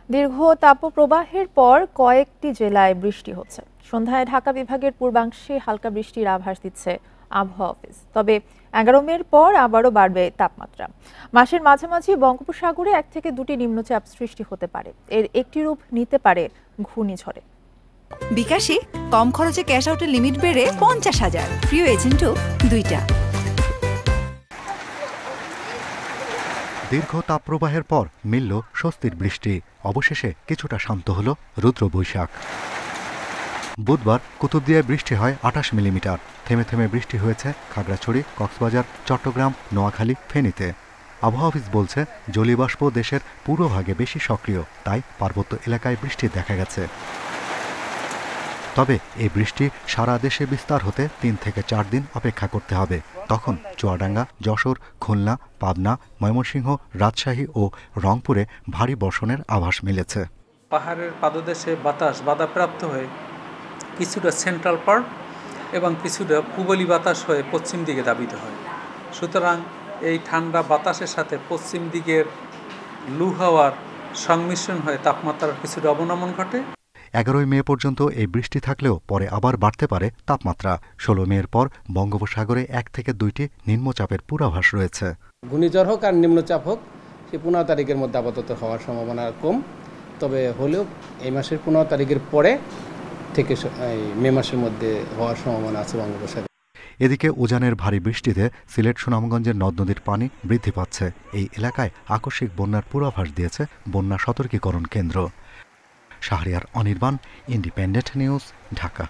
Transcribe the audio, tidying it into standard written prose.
দীর্ঘ তাপপ্রবাহের পর কয়েকটি জেলায় বৃষ্টি হচ্ছে। সন্ধ্যায় ঢাকা বিভাগের পূর্বাংশে হালকা বৃষ্টির আভাস দিচ্ছে আবহাওয়া অফিস। তবে 11 মের পর আবারও বাড়বে তাপমাত্রা। মাসের মাঝামাঝি বঙ্গোপসাগরে 1 থেকে 2টি নিম্নচাপ সৃষ্টি হতে পারে। এর একটি রূপ নিতে পারে ঘূর্ণিঝড়ে। বিকাশে কম খরচে ক্যাশ আউটের লিমিট বেড়ে 50,000, প্রিয় এজেন্টও 2টা। দীর্ঘ তাপপ্রবাহের পর মিলল স্বস্তির বৃষ্টি। অবশেষে কিছুটা শান্ত হল রুদ্র বৈশাখ। বুধবার কুতুবদিয়ায় বৃষ্টি হয় 28 মিলিমিটার। থেমে থেমে বৃষ্টি হয়েছে খাগড়াছড়ি, কক্সবাজার, চট্টগ্রাম, নোয়াখালী, ফেনীতে। আবহাওয়া অফিস বলছে, জলীয়বাষ্প দেশের পূর্বভাগে বেশি সক্রিয়, তাই পার্বত্য এলাকায় বৃষ্টি দেখা গেছে। তবে এই বৃষ্টি সারা দেশে বিস্তার হতে 3 থেকে 4 দিন অপেক্ষা করতে হবে। তখন চুয়াডাঙ্গা, যশোর, খুলনা, পাবনা, ময়মনসিংহ, রাজশাহী ও রংপুরে ভারী বর্ষণের আভাস মিলেছে। পাহাড়ের পাদদেশে বাতাস বাধাপ্রাপ্ত হয়ে কিছুটা সেন্ট্রাল পার্ট এবং কিছুটা পূবলি বাতাস হয়ে পশ্চিম দিকে ধাবিত হয়। সুতরাং এই ঠান্ডা বাতাসের সাথে পশ্চিম দিকের লু হাওয়ার সংমিশ্রণ হয়ে তাপমাত্রার কিছুটা অবনমন ঘটে। 11 মে পর্যন্ত এই বৃষ্টি থাকলেও পরে আবার বাড়তে পারে তাপমাত্রা। 16 মের পর বঙ্গোপসাগরে 1 থেকে 2টি নিম্নচাপের পূর্বাভাস রয়েছে। ঘূর্ণিঝড় হোক আর নিম্নচাপ হোক, সে 15 তারিখের মধ্যে আপাতত হওয়ার সম্ভাবনা কম। তবে হলেও এই মাসের 15 তারিখের পরে থেকে মে মাসের মধ্যে হওয়ার সম্ভাবনা আছে বঙ্গোপসাগরে। এদিকে উজানের ভারী বৃষ্টিতে সিলেট সুনামগঞ্জের নদ নদীর পানি বৃদ্ধি পাচ্ছে। এই এলাকায় আকস্মিক বন্যার পূর্বাভাস দিয়েছে বন্যা সতর্কীকরণ কেন্দ্র। Shahriar Anirban, independent news, Dhaka.